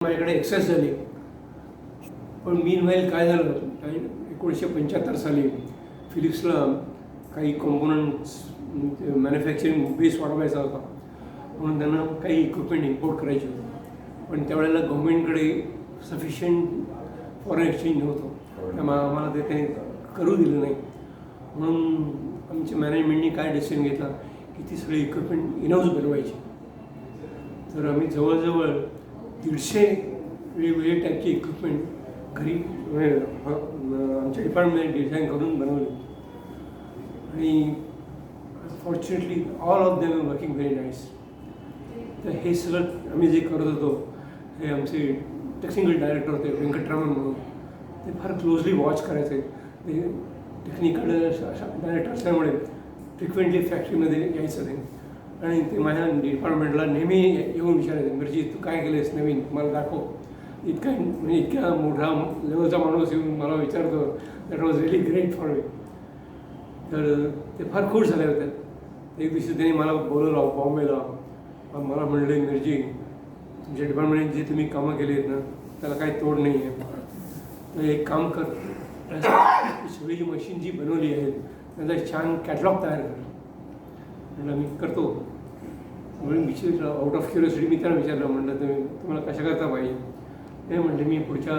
माझ्याकडे एक्सेस झाली. पण मीनवाईल काय झालं, 1975 साली फिलिप्सला काही कॉम्पोनंट्स मॅन्युफॅक्चरिंग बेस वाढवायचा होता, म्हणून त्यांना काही इक्विपमेंट इम्पोर्ट करायचे होते. पण त्यावेळेला गव्हर्मेंटकडे सफिशियंट फॉरेन एक्सचेंज नव्हतं, त्यामुळे आम्हाला ते काही करू दिलं नाही. म्हणून आमच्या मॅनेजमेंटनी काय डिसिजन घेतला की ती सगळी इक्विपमेंट इनहाऊस बनवायची. तर आम्ही जवळजवळ 150 वेगवेगळे टाईपचे इक्विपमेंट घरी आमच्या डिपार्टमेंटने डिझाईन करून बनवले. आणि fortunately all of them are working very nice. तर हे सगळं आम्ही जे करत होतो, हे आमचे टेक्निकल डायरेक्टर होते व्यंकटरामन म्हणून, ते फार क्लोजली वॉच करायचे. ते टेक्निकल डायरेक्टर असल्यामुळे फ्रिक्वेंटली फॅक्टरीमध्ये यायचं ते, आणि ते माझ्या डिपार्टमेंटला नेहमी येऊन विचारायचे, मिरजी तू काय केलेस नवीन, मला दाखव. म्हणजे इतक्या मोठा लेवलचा माणूस येऊन मला विचारतो, that was really great for me. तर ते फार खुश झाले होते. एक दिवशी त्यांनी मला बोलवलं बॉम्बेला. मला म्हणले, मिरजी तुमच्या डिपार्टमेंट जे तुम्ही कामं केली आहेत ना, त्याला काही तोड नाही आहे. तर एक काम कर, सगळी जी मशीन जी बनवली आहे त्याचा छान कॅटलॉग तयार कर. म्हटलं मी करतो. म्हणून विचार आउट ऑफ क्युरियोसिटी मी त्यांना विचारलं, म्हटलं तुम्हाला कशा करता पाहिजे. ते म्हटले मी पुढच्या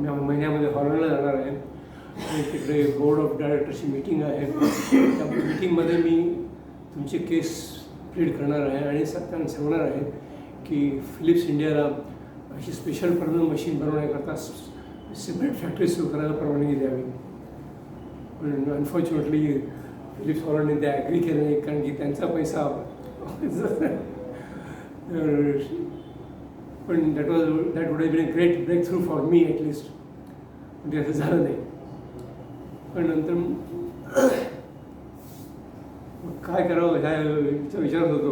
महिन्यामध्ये हॉलंडला जाणार आहे आणि तिकडे बोर्ड ऑफ डायरेक्टरची मीटिंग आहे. त्या मीटिंगमध्ये मी तुमचे केस प्लीड करणार आहे आणि त्यांना सांगणार आहे की फिलिप्स इंडियाला अशी स्पेशल मशीन बनवण्याकरता सेपरेट फॅक्टरी सुरू करायला परवानगी द्यावी. पण अनफॉर्च्युनेटली फिलिप्स हॉलंडने ते ॲग्री केलं नाही, कारण की त्यांचा पैसा पण that would have been a great breakthrough for me at least. पण ते असं झालं नाही. पण नंतर काय करावं ह्या विचारत होतो,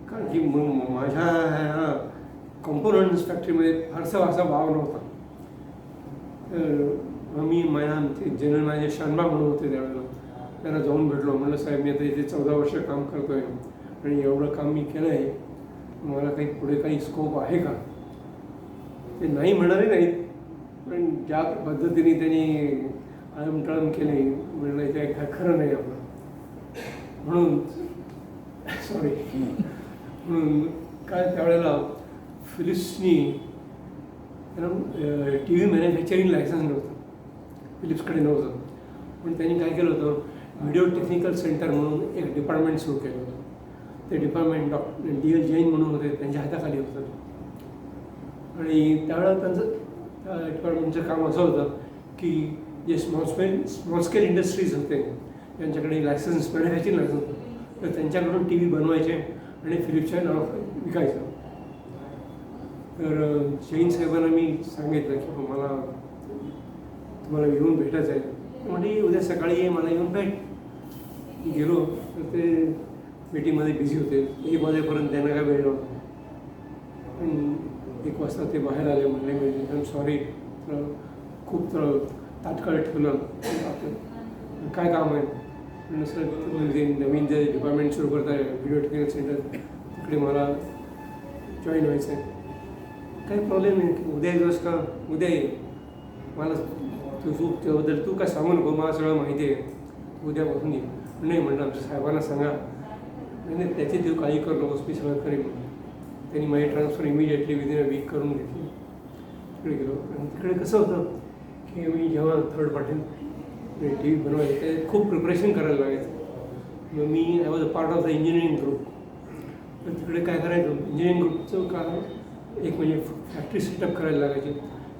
कारण की माझ्या ह्या कॉम्पोनंट्स फॅक्टरीमध्ये फारसा असा भाव नव्हता. तर मी आमचे जनरल मॅनेजर शानबाग म्हणून होते त्यावेळेला, त्यांना जाऊन भेटलो. म्हणलं साहेब मी आता इथे 14 वर्ष काम करतो आहे आणि एवढं काम मी केलं आहे, मला काही पुढे काही स्कोप आहे का. ते नाही म्हणाले नाहीत, पण ज्या पद्धतीने त्यांनी आळमटाळम केले, म्हणलं इथे काय खरं नाही आपलं. म्हणून सॉरी म्हणून काय त्यावेळेला फिलिप्सनी त्यांना टी व्ही मॅन्युफॅक्चरिंग लायसन्स नव्हतं, फिलिप्सकडे नव्हतं. पण त्यांनी काय केलं होतं, व्हिडिओ टेक्निकल सेंटर म्हणून एक डिपार्टमेंट सुरू केलं होतं. ते डिपार्टमेंट डॉक्टर D.L. जैन म्हणून होते, त्यांच्या हाताखाली होतं. आणि त्यावेळेला त्यांचं त्या डिपार्टमेंटचं काम असं होतं की जे स्मॉल स्केल इंडस्ट्रीज होते त्यांच्याकडे लायसन्स मॅन्युफॅक्चरिंग लायसन्स होतं, तर त्यांच्याकडून टी व्ही बनवायचे आणि फिलिप्सच्या नावावर विकायचं. तर जैन साहेबांना मी सांगितलं की तुम्हाला येऊन भेटायचं आहे. म्हणजे उद्या सकाळी ये, मला येऊन भेट. गेलो तर ते मीटिंगमध्ये बिझी होते. 1 वाजेपर्यंत त्यांना काय वेळ नव्हता. पण 1 वाजता ते बाहेर आले. म्हणले मी सॉरी, खूप तात्काळ ठेवलं आपलं, काय काम आहे. म्हणलं सर नवीन जे डिपार्टमेंट सुरू करत आहे व्हिडिओ टेक्निकल सेंटर, तिकडे मला जॉईन व्हायचं आहे. काही प्रॉब्लेम नाही, उद्या येतोस का, उद्या ये. मला त्याबद्दल तू काय सांगू नको, मला सगळं माहिती आहे, उद्यापासून ये. नाही म्हटलं आमच्या साहेबांना सांगा. नाही त्याची तू काही करू नकोस, मी सगळं करेन. त्यांनी माझी transfer immediately within a week करून घेतली. तिकडे गेलो. आणि तिकडे कसं होतं की मी जेव्हा थर्ड पार्टी टी व्ही बनवायचे ते खूप प्रिपरेशन करायला लागायचं. मग मी I was a part of the engineering group. तर तिकडे काय करायचं, इंजिनिअरिंग ग्रुपचं काम एक म्हणजे फॅक्टरी सेटअप करायला लागायची,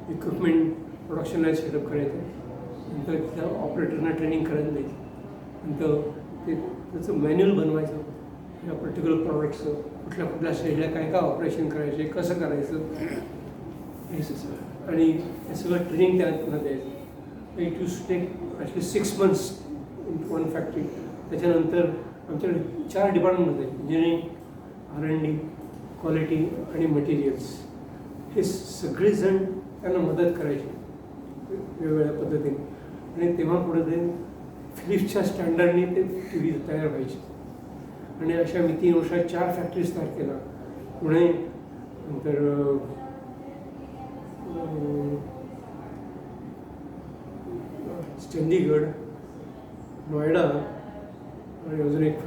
इक्विपमेंट प्रोडक्शन लाईन सेटअप करायचं, नंतर त्या ऑपरेटरना ट्रेनिंग करायला द्यायची, नंतर ते त्याचं मॅन्युअल बनवायचं या पर्टिक्युलर प्रॉडक्टचं, कुठल्या स्टेजला काय काय ऑपरेशन करायचे, कसं करायचं हे सगळं. आणि हे सगळं ट्रेनिंग त्यांना द्यायचं. It use take at least 6 months in one factory. त्याच्यानंतर आमच्याकडे 4 डिपार्टमेंट होते, इंजिनिअरिंग, R&D, क्वालिटी आणि मटेरियल्स. हे सगळेजण त्यांना मदत करायचे वेगवेगळ्या पद्धतीने. आणि तेव्हा पुढे ते फिलिप्सच्या स्टँडर्डने ते टी व्ही तयार व्हायचे. आणि अशा मी 3 वर्षात 4 फॅक्टरीज तयार केल्या. पुणे, नंतर चंदीगड, नोएडा आणि अजून एक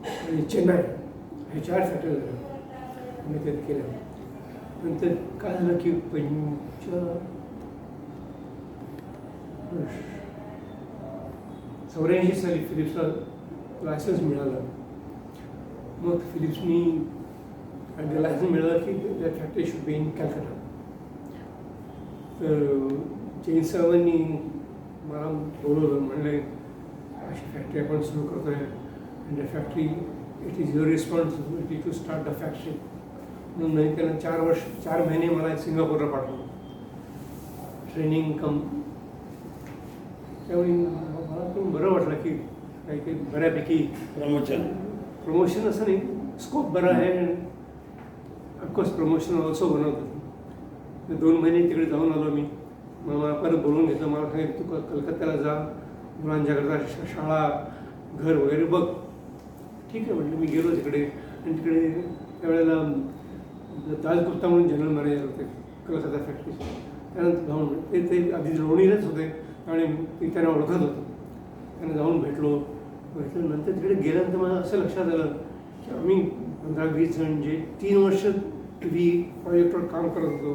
आणि चेन्नई हे 4 फॅक्टरी झाल्या आम्ही त्यात केल्या. नंतर काय झालं की 84 साली फिलिप्सला लायसन्स मिळालं. मग फिलिप्सनी लायसन्स मिळालं की that factory should be in Calcutta. तर जैन साहेबांनी मला बोलवलं, म्हणले अशी फॅक्टरी आपण सुरू करतो आहे आणि त्या factory it is your responsibility to start the factory. म्हणून नाही त्यांना 4 महिने मला सिंगापूरला पाठवलं ट्रेनिंग कम. त्यामुळे मला पण बरं वाटलं की काही बऱ्यापैकी प्रमोशन असं नाही, स्कोप बरा आहे आणि ऑफकोर्स प्रमोशन ऑल्सो बनवतं. 2 महिने तिकडे जाऊन आलो मी. मग मला परत बोलवून घेतलं. मला सांगितलं तू कलकत्त्याला जा, मुलांच्याकरता शाळा घर वगैरे बघ. ठीक आहे म्हटलं. मी गेलो तिकडे आणि तिकडे त्यावेळेला दासगुप्ता म्हणून जनरल मॅनेजर होते कलकत्ता फॅक्टरीचे. त्यानंतर जाऊन ते आधी लोणीलाच होते आणि मी त्यांना ओळखत होतो. त्यांना जाऊन भेटलो. नंतर तिकडे गेल्यानंतर मला असं लक्षात आलं की आम्ही 15-20 जण जे 3 वर्ष टी प्रोजेक्टवर काम करत होतो,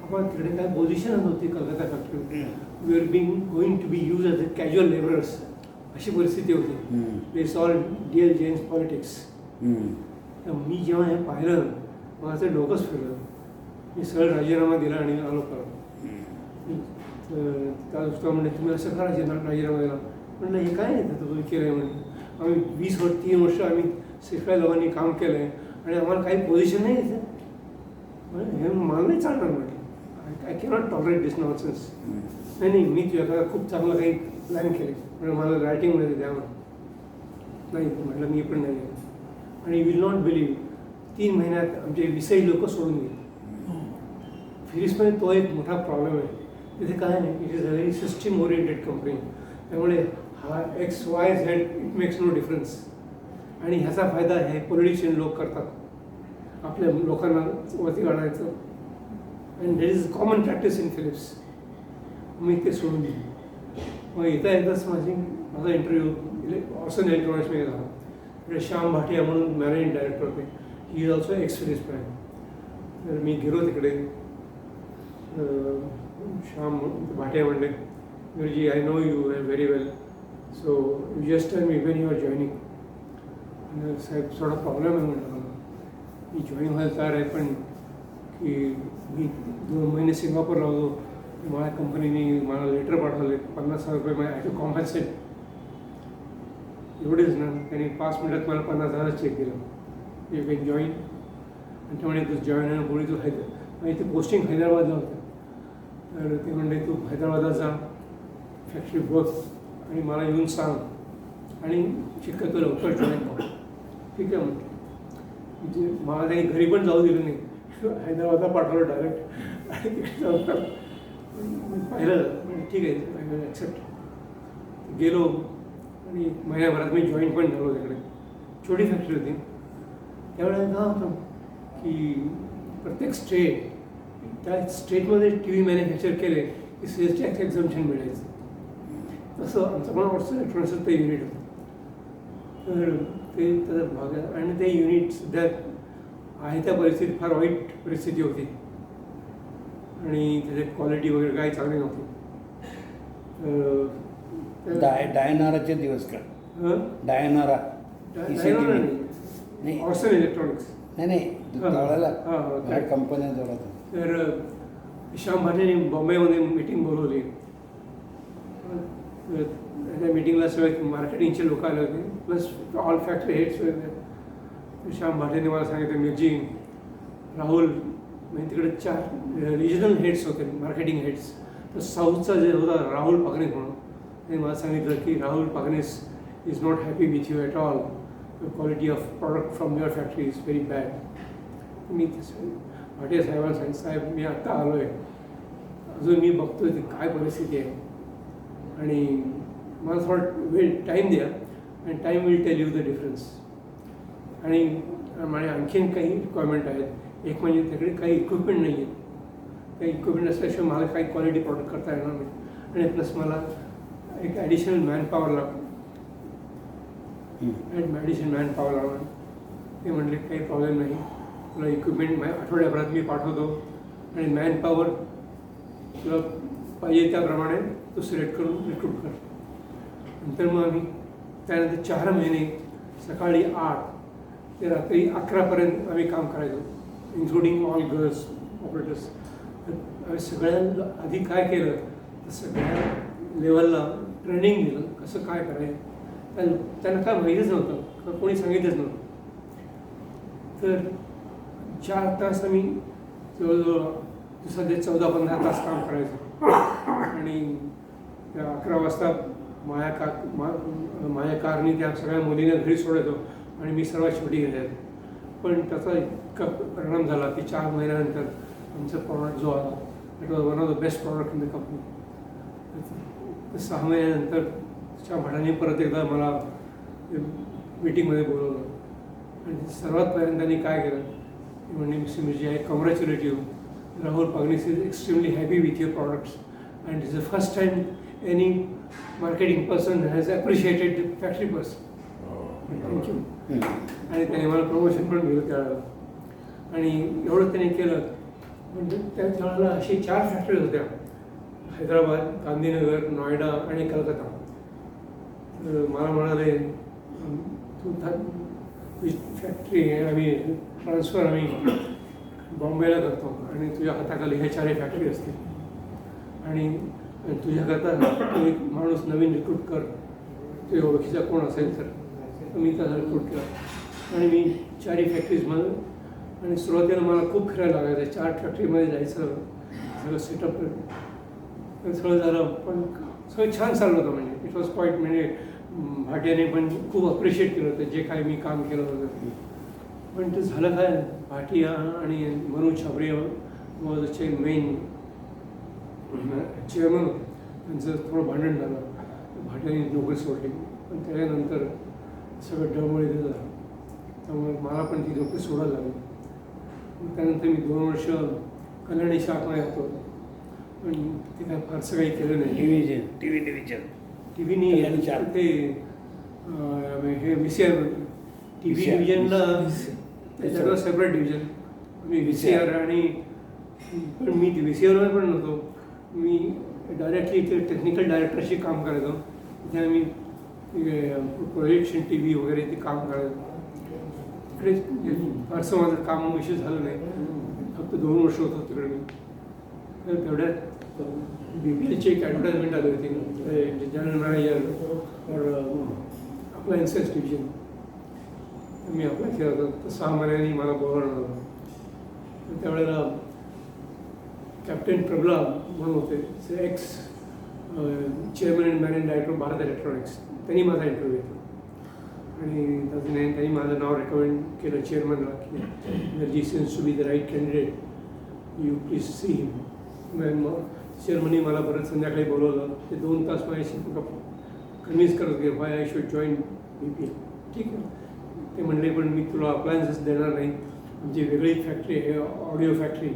आपण तिकडे काय पोझिशन होती Calcutta factory. We are going to be use as a casual labourers अशी परिस्थिती होती. It's all dear gents politics. तर मी जेव्हा हे पाहिलं माझं डोकंच फिरलं. मी सरळ राजीनामा दिला आणि आलो परत. त्या दुसरा म्हणजे तुम्ही असं करा राजीनामा दिला. म्हटलं हे काय नाही तुम्ही केलं आहे म्हणजे. आम्ही 3 वर्ष आम्ही शिकवाय लोकांनी काम केलं आहे आणि आम्हाला काही पोझिशन नाही इथे. हे मला नाही चालणार म्हटलं. I cannot tolerate this nonsense. नाही मी तुझ्याकडे खूप चांगलं काही प्लॅन केले म्हणजे मला रायटिंगमध्ये द्यावं. नाही म्हटलं मी पण नाही. आणि विल नॉट बिलीव्ह 3 महिन्यात आमचे 20 लोक सोडून गेले. फिलिप्समध्ये तो एक मोठा प्रॉब्लेम आहे. तिथे काय नाही, it is a very system oriented company. त्यामुळे हा XYZ it makes no difference. आणि ह्याचा फायदा हे पॉलिटिशियन लोक करतात, आपल्या लोकांना वरती काढायचं. And that is common practice in Philips. मी ते सोडून दिली. मग येताच माझा इंटरव्ह्यू ऑर्सन इलेक्ट्रॉनिक्समध्ये झाला. तिकडे श्याम भाटिया म्हणून मॅनेजिंग डायरेक्टर होते. He is also ex Philips prime. तर मी गेलो तिकडे. श्याम भाटिया म्हणले, गुरुजी I know you very well, so you just tell me when you are joining. साहेब थोडा प्रॉब्लेम आहे म्हटलं मला. मी जॉईन व्हायला तयार आहे पण की मी 2 महिने सिंगापूरला होतो. माझ्या कंपनीने मला लेटर पाठवले 50,000 रुपये माझ्या ॲज अ कॉम्पन्सेट. एवढेच ना, त्यांनी 5 मिनिटात मला 50,000 चेक दिला. You can join. आणि ते म्हणे तू जॉईन आहे बोली तू आणि ते पोस्टिंग हैदराबादला होतं. तर ते म्हणले तू हैदराबादला जा, फॅक्टरी बघ आणि मला येऊन सांग आणि शक्यतो लवकर जॉईन कर. ठीक आहे म्हटलं. म्हणजे मला काही घरी पण जाऊ दिलं नाही. हैदराबादला पाठवलं डायरेक्ट आणि तिकडे जाऊन पाहिलं. म्हणजे ठीक आहे ॲक्सेप्ट. गेलो आणि महिन्याभरात मी जॉईन पण झालो. तिकडे छोटी फॅक्टरी होती. त्यावेळेला काय होतं की प्रत्येक स्टेट त्या स्टेटमध्ये TV मॅन्युफॅक्चर केले की सेल्स टॅक्स एक्झम्पशन मिळायचं. तसं आमचं पण ऑर्सन इलेक्ट्रॉनिक्सचं ते युनिट होतं. तर ते त्याचा भाग आहे. आणि ते युनिट सध्या आहे त्या परिस्थितीत फार वाईट परिस्थिती होती आणि त्याची क्वालिटी वगैरे काही चांगली नव्हती. डायनाराचे दिवस का? डायनारा नाही, ऑर्सन इलेक्ट्रॉनिक्स नाही त्यावेळेला कंपन्या जोरात. तर श्याम भाटेने बॉम्बेमध्ये मीटिंग बोलवली. त्या मीटिंगला सगळे मार्केटिंगचे लोक आले होते, प्लस ऑल फॅक्टरी हेड्स होते. श्याम भाटेने मला सांगितलं मिरजी, राहुल, म्हणजे तिकडे 4 रिजनल हेड्स होते, मार्केटिंग हेड्स. तर साऊथचा जे होता राहुल पागनेस म्हणून, त्यांनी मला सांगितलं की Rahul Pagnis is not happy with you at all. The quality of product from your factory is very bad. मी भाटे साहेबांना सांगितलं, साहेब मी आत्ता आलो आहे, अजून मी बघतोय ती काय परिस्थिती आहे आणि मला थोडं वेळ टाईम द्या आणि time will tell you the difference. आणि माझ्या आणखीन काही रिक्वायरमेंट आहेत. एक म्हणजे तिकडे काही इक्विपमेंट नाही आहेत. काही इक्विपमेंट असल्याशिवाय मला काही क्वालिटी प्रॉडक्ट करता येणार नाही. आणि प्लस मला एक ॲडिशनल मॅनपॉवर लागतो ॲडिशनल मॅनपॉवर लागणार. ते म्हणले काही प्रॉब्लेम नाही, तुला इक्विपमेंट आठवड्याभरात मी पाठवतो आणि मॅनपॉवर तुला पाहिजे त्याप्रमाणे तो सिलेक्ट करून रिक्रूट कर. नंतर मग आम्ही त्यानंतर 4 महिने सकाळी 8 ते रात्री 11पर्यंत आम्ही काम करायचो, इन्क्लुडिंग ऑल गर्ल्स ऑपरेटर्स. आम्ही सगळ्यांना आधी काय केलं तर सगळ्या लेवलला ट्रेनिंग दिलं कसं काय करायचं. त्यांना काय माहीतच नव्हतं, कोणी सांगितलंच नव्हतं. तर 4 तास आम्ही जवळजवळ दिवसाचे 14-15 तास काम करायचं आणि 11 वाजता माझ्या कारनी त्या सगळ्या मुलींना घरी सोडायचो आणि मी सर्वात शेवटी गेले. पण त्याचा इतका परिणाम झाला की 4 महिन्यानंतर आमचा प्रॉडक्ट जो आला it was one of the best product in the company. 6 महिन्यानंतर त्या भटाने परत एकदा मला मीटिंगमध्ये बोलवलं आणि सर्वात पहिल्यांदा त्यांनी काय केलं म्हणजे mister Mirji, I congratulate you. Rahul Pagnis is extremely happy with your products and it's the first time any marketing person has appreciated the factory person. Thank you. आणि त्याने मला प्रमोशन पण दिलं त्यावेळेला. आणि एवढं त्याने केलं म्हणजे त्या त्यावेळेला अशी 4 फॅक्टरीज होत्या, हैदराबाद, गांधीनगर, नोएडा आणि कलकत्ता. तर मला म्हणाले तुझी फॅक्टरी आम्ही ट्रान्सफर आम्ही बॉम्बेला करतो आणि तुझ्या हाताखाली ह्या 4 फॅक्टरी असतील आणि तुझ्याकरता तू एक माणूस नवीन रिक्रूट कर, तुझ्या ओळखीचा कोण असेल तर मी त्याला रिक्रूट केला. आणि मी 4 फॅक्टरीजमध्ये आणि सुरुवातीला मला खूप फिरायला लागायचं. 4 फॅक्टरीमध्ये जायचं, सगळं सेटअप तर सगळं झालं. पण सगळं छान चाललं होतं, म्हणजे इट वॉज क्वाईट. म्हणजे भाटियाने पण खूप अप्रिशिएट केलं होतं जे काही मी काम केलं होतं. पण ते झालं काय, भाटिया आणि मनोज छाबरे वॉजचे मेन चेअरमन होते, त्यांचं थोडं भांडण झालं. भाटियाने नोकरी सोडली. पण त्याच्यानंतर सगळं डळमळीत झालं, त्यामुळे मला पण ती नोकरी सोडायला लागली. त्यानंतर मी 2 वर्ष कल्याणी शाखमध्ये होतो, पण ते काय फारसं काही केलं नाही. टी व्ही नाही ते हे VCR टी व्ही डिव्हिजनला त्याच्याकडं सेपरेट डिव्हिजन. मी VCR आणि पण मी VCRवर पण नव्हतो, मी डायरेक्टली ते टेक्निकल डायरेक्टरशी काम करायचो. तिथे आम्ही प्रोजेक्शन TV वगैरे ते काम करायचो. तिकडे फारसं माझं कामाविषयी झालं नाही, फक्त 2 वर्ष होतो तिकडे मी. तर तेवढ्यात BBLची एक ॲडव्हर्टाईजमेंट आली होती, general manager for appliances division. Me apply केला होता. तर 6 महिन्यांनी मला बोलावलं होतं. त्यावेळेला कॅप्टन प्रभला म्हणून होते, x chairman and managing director Bharat electronics, त्यांनी माझा इंटरव्ह्यू घेतला आणि त्यांनी माझं नाव रेकमेंड केलं चेअरमनला की जी seems to be the right candidate, you please see him. चेअरमननी मला परत संध्याकाळी बोलवलं. ते 2 तास माझ्याशी कन्व्हिन्स करत गेले Y I should join BPL. ठीक आहे, ते म्हणले पण मी तुला अप्लायन्सेस देणार नाही, आमची वेगळी फॅक्टरी आहे ऑडिओ फॅक्टरी,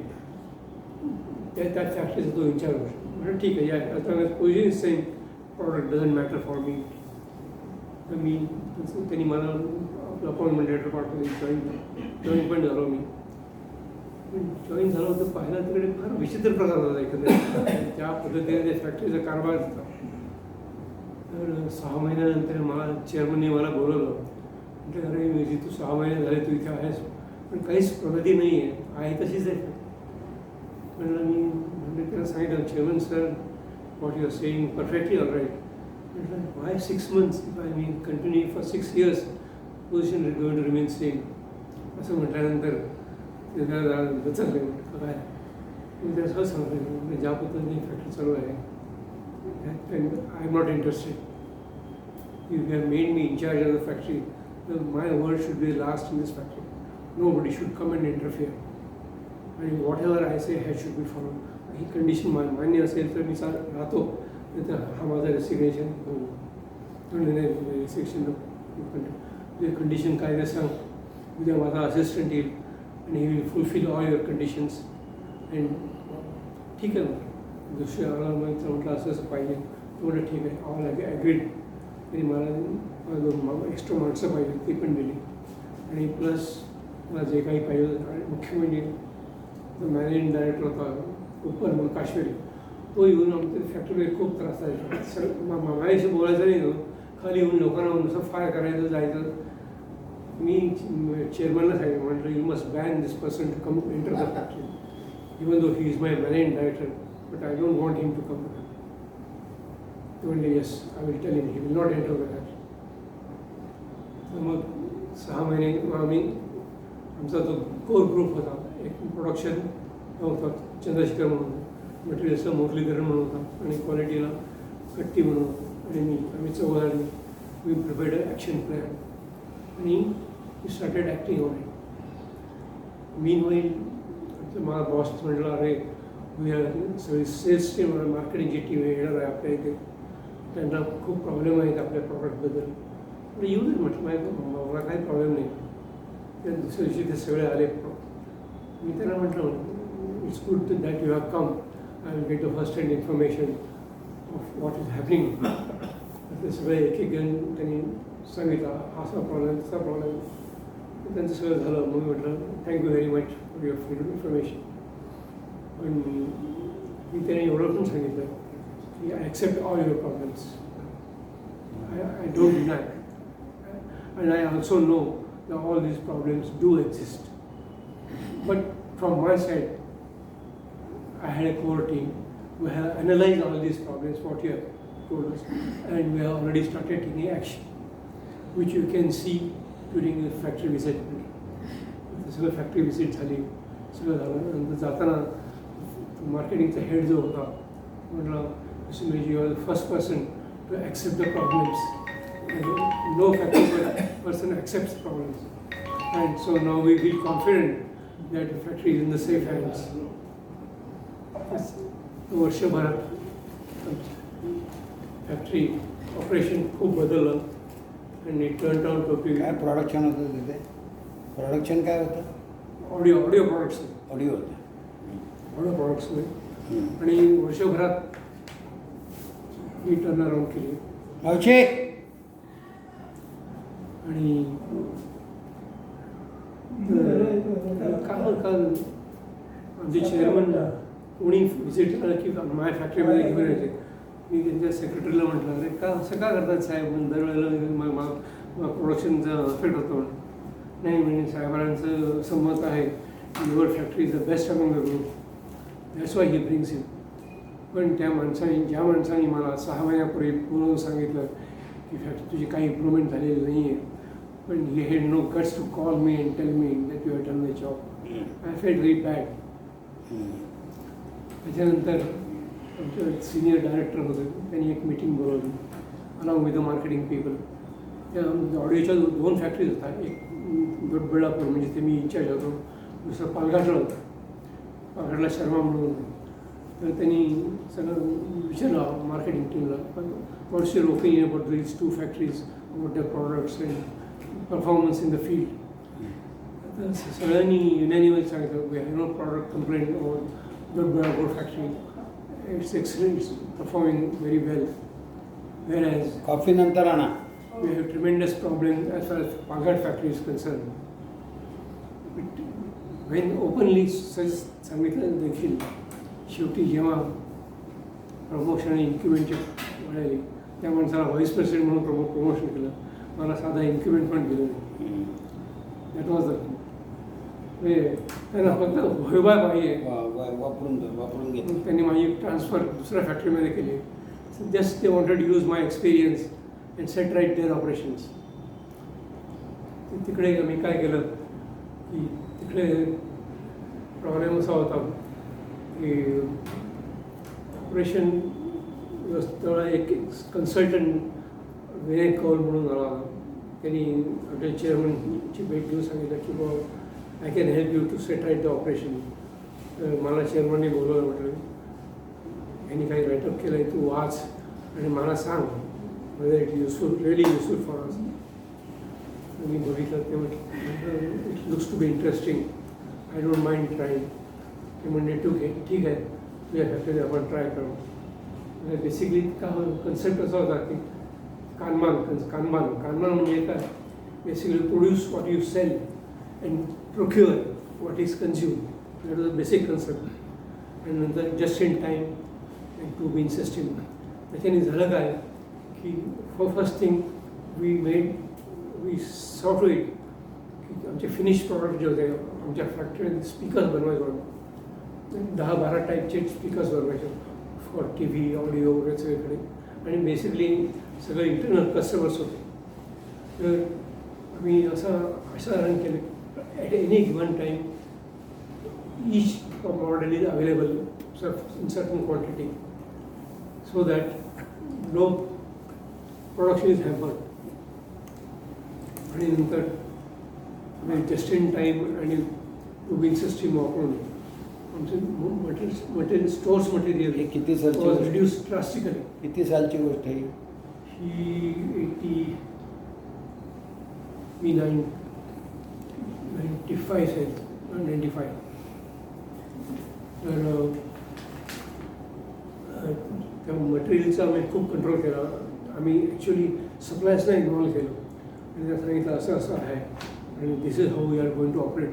त्या फॅक्टरीचा तो इन्चार्ज होतो. म्हणजे ठीक आहे, या position same product doesn't matter for me. तर मी त्यांनी मला आपलं अपॉइंटमेंट लेटर पाठवली. जॉईन पण झालो मी. जॉईन झालं होतं पाहिलं तिकडे फार विचित्र प्रकार होता एकंदरीत. त्या पद्धतीने त्या फॅक्टरीचा कारभार होता. तर 6 महिन्यानंतर मला चेअरमनने मला बोलवलं. म्हटलं अरे मी तू 6 महिने झाले तू इथे आहेस पण काहीच प्रगती नाही आहे तशीच आहे. म्हणलं मी म्हणजे त्याला सांगितलं chairman sir what you are saying perfectly all right. म्हटलं why 6 months if I mean continue for 6 years position is going to remain same. असं म्हटल्यानंतर ते जरा बचकले. म्हटलं काय मी त्याला सहज सांगतो ज्या पद्धतीने फॅक्टरी चालू आहे I am not interested. You have made me incharge of the factory. My word should be last in this factory. Nobody should come and interfere आणि whatever I say has should be follow. ही condition मान्य असेल तर मी राहतो, तर हा माझा resignation resection condition काय ते सांग. उद्या माझा असिस्टंट येईल आणि he will fulfil all your conditions and ठीक आहे. दुसरी आला मग म्हटलं असं असं पाहिजे तो म्हटलं ठीक आहे ऑल ॲग्रीड तरी मला दोन एक्स्ट्रा माणसं पाहिजे ती पण दिली आणि प्लस मला जे काही पाहिजे होतं आणि मुख्य म्हणजे जो मॅनेजिंग डायरेक्टर होता उपर म्हणून काश्मीरी तो येऊन आमच्या फॅक्टरीमध्ये खूप त्रास द्यायचा माझ्याशी बोलायचं नाही तो खाली येऊन लोकांना नुसतं फायर करायचं जायचं मी चेअरमनला सांगितलं म्हटलं you must ban this person to come enter the factory even though he is my managing director but I don't want him to come ते म्हणले yes I will tell him he will not enter the factory तर मग 6 महिने आम्ही आमचा जो core group होता एक प्रोडक्शन होता चंद्रशेखर म्हणून मटेरियल्सचं मोरलीकरण म्हणून होता आणि क्वालिटीला कट्टी म्हणून होता आणि मी आम्ही चौघांनी वी प्रिपेअर्ड ॲक्शन प्लॅन आणि we started acting on it meanwhile मला बॉस म्हटलं अरे सगळी सेल्स टीम मार्केटिंगची टीम येणार आहे आपल्या इथे त्यांना खूप प्रॉब्लेम आहेत आपल्या प्रॉडक्टबद्दल पण येऊ दे म्हटलं मला काही प्रॉब्लेम नाही त्या दुसऱ्या दिवशी ते सगळे आले मी त्यांना म्हटलं it's good that you have come I will get a first hand information of what is happening ते सगळे एक एक जण त्यांनी सांगितलं असा प्रॉब्लेम तसा प्रॉब्लेम त्यांचं सगळं झालं मग मी म्हटलं thank you very much for your freedom information पण मी त्याने एवढं पण सांगितलं की I accept all your problems I don't deny and I also know that all these problems do exist. But from my side, I had a core team. We have analyzed all these problems, what you have told us, and we have already started taking action, which you can see during the factory visit. सगळं factory visit झाली सगळं झालं नंतर जाताना मार्केटिंगचा head जो होता म्हटलं म्हणजे you are the first person to accept the problems. No factory person accepts problems, and so now we feel confident that the factory is in the safe hands. वर्षभरात फॅक्टरी ऑपरेशन खूप बदललं and it turned out to be काय production होतं तिथे production काय होतं audio products audio होतं audio प्रोडक्ट्समध्ये आणि वर्षभरात मी टर्न अराउंड केली अवशे आणि काल आमचे चेअरमन कोणी व्हिजिट केलं की माझ्या फॅक्टरीमध्ये घेऊन यायचे मी त्यांच्या सेक्रेटरीला म्हटलं अरे का असं का करतात साहेब दरवेळेला प्रोडक्शनचा अफेक्ट होतो नाही म्हणजे साहेबांचं संमत आहे your factory is the best among the group that's why he brings him पण ज्या माणसाने मला 6 महिन्यापूर्वी पूर्ण सांगितलं की फॅक्टरी तुझी काही इम्प्रूव्हमेंट झालेली नाही आहे पण he had no guts to call me and tell me that you have done the job I felt very bad. त्याच्यानंतर आमचे सिनियर डायरेक्टर होते त्यांनी एक मीटिंग बोलवली along with the marketing people. त्या ऑडिओच्या 2 फॅक्टरीज होतात एक दोडबळापूर म्हणजे ते मी इन्चार्ज होतो दुसरं पालघाटला होतं पालघाटला शर्मा म्हणून होतं तर त्यांनी सगळं विचारलं मार्केटिंग टीमला what's your opinion about these 2 factories about the products and performance in the field. तर सगळ्यांनी युनॅनिमस सांगितलं we have no product complaint about Doddaballapur factory it's excellent it's performing very well where as coffee नंतर आणा we have tremendous problem as far as Palghat factory is concerned. But when openly such सांगितलं देखील शेवटी जेव्हा promotion आणि इन्क्युमेंट मिळाली त्या माणसाला व्हाईस प्रेसिडेंट म्हणून प्रमोशन केलं मला साधा इन्क्युमेंट पण दिलं नाही. दॅट वॉज द म्हणजे त्यांना फक्त भयबाय पाहिजे वापरून घेतलं त्यांनी माझी ट्रान्सफर दुसऱ्या फॅक्टरीमध्ये केली. Just they wanted use my experience and set right their operations. तिकडे आम्ही काय केलं की तिकडे प्रॉब्लेम असा होता की ऑपरेशन तेवढा एक कन्सल्टंट विनय कौल म्हणून आला त्यांनी आपल्या चेअरमनची भेट घेऊन सांगितलं की बाबा I can help you to set right the operation. मला चेअरमनने बोलवलं म्हटलं यांनी काही राईटअप केलं आहे तू वाच आणि मला सांग whether it is useful, really useful for us. मी बघितलं ते म्हटलं it looks to be interesting I don't mind trying ते म्हणजे ठीक आहे तुझ्या फॅक्टरीत आपण ट्राय करू. म्हणजे बेसिकली कन्सेप्ट असा होता की कानमान म्हणजे काय, basically produce what you sell and procure what is consume. That was a basic concept. आणि नंतर just in time and two bin system. त्याच्याने झालं काय की first thing we saw to it की आमचे फिनिश प्रॉडक्ट जे होते, आमच्या फॅक्टरीत स्पीकर्स बनवायचे होते, 10-12 टाईपचे स्पीकर्स बनवायचे फॉर टी व्ही, ऑडिओ वगैरे सगळीकडे. आणि बेसिकली सगळे इंटरनल कस्टमर्स होते. तर आम्ही असं रन केलं at any given time each model is available in certain quantity so that no production is hampered. आणि नंतर जस्ट इन टाईम आणि टूबिंग सिस्टीम वापरून आमचे मटेरियल स्टोर्स मटेरियल हे किती सालची गोष्ट? Reduce drastically. किती सालची गोष्ट आहे ही 95 आहे, 95. तर त्या मटेरियलचा आम्ही खूप कंट्रोल केला. आम्ही ॲक्च्युली सप्लायर्सना इन्व्हॉल्व केलं आणि त्यांना सांगितलं असं आहे आणि this is how we are going to operate.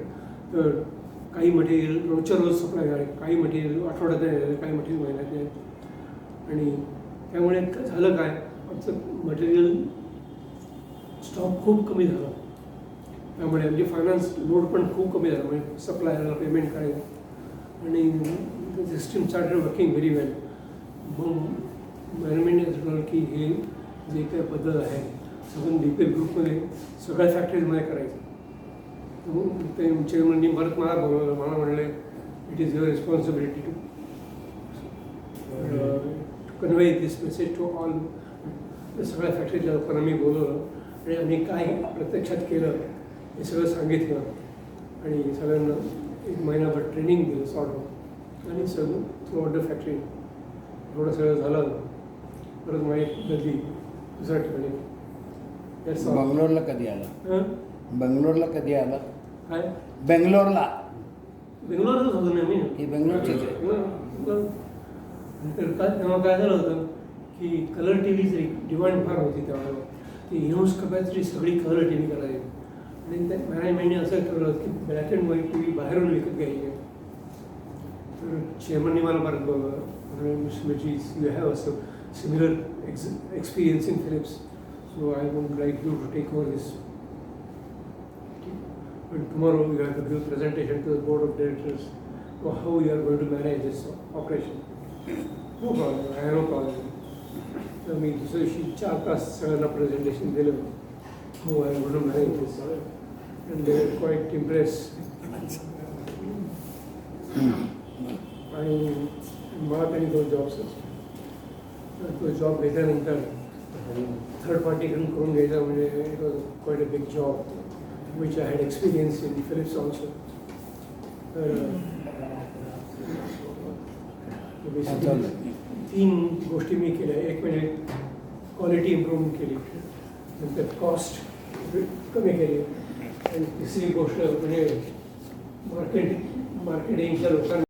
तर काही मटेरियल रोजच्या रोज सप्लाय झाले, काही मटेरियल आठवड्यात झाले, काही मटेरियल महिन्यात आहे. आणि त्यामुळे झालं काय, आमचं मटेरियल स्टॉक खूप कमी झाला. त्यामुळे आमची फायनान्स लोड पण खूप कमी झाला. म्हणजे सप्लायरला पेमेंट करायचं आणि सिस्टीम स्टार्टेड वर्किंग व्हेरी वेल. मग मॅनेजमेंटने ठरवलं की हे जे काही पद्धत आहे सगळं DPL ग्रुपमध्ये सगळ्या फॅक्टरीजमध्ये करायचं. मग ते चेअरमननी परत मला बोलवलं. मला म्हणले it is your responsibility to convey this message to all. सगळ्या फॅक्टरीतल्या लोकांना मी बोलवलं आणि आम्ही काय प्रत्यक्षात केलं हे सगळं सांगितलं आणि सगळ्यांना 1 महिनाभर ट्रेनिंग दिलं सॉर्ट. आणि सगळं थ्रू आउट द फॅक्टरी एवढं सगळं झालं. परत माझी बदली दुसऱ्या ठिकाणी. बंगलोरला कधी आला? बंगलोरला कधी आला? काय बेंगलोरला? बेंगलोरच होतो ना मी. हे बेंगलोरचेच आहे. तर काय तेव्हा काय झालं होतं की कलर टी व्हीची डिमांड फार होती तेव्हा. ती न्यूज कपॅसिटी सगळी कलर टी व्ही करायची. आणि त्या मॅनेजमेंटने असं ठरवलं की black and white T V बाहेरून विकत घ्यायचे. तर चेअरमनने मला परत बोलवलं. यू हॅव असं similar experience in Philips, so I would like you to take over this. But tomorrow you have to give presentation to the board of directors for how you are going to manage this operation. No problem, I have no problem. तर मी दुसऱ्या दिवशी 4 तास सगळ्यांना presentation दिलं. हो, I am going to manage this. And they were quite impressed. आणि मला त्यांनी 2 जॉब्स तो जॉब घेतल्यानंतर थर्ड पार्टीकडून करून घ्यायचा म्हणजे it was quite a big job which I had experienced in Philips also. Basically 3 गोष्टी मी केल्या. एक म्हणजे क्वालिटी इम्प्रूव्हमेंट केली, नंतर कॉस्ट कमी केली आणि तिसरी गोष्ट म्हणजे मार्केटिंगच्या लोकांना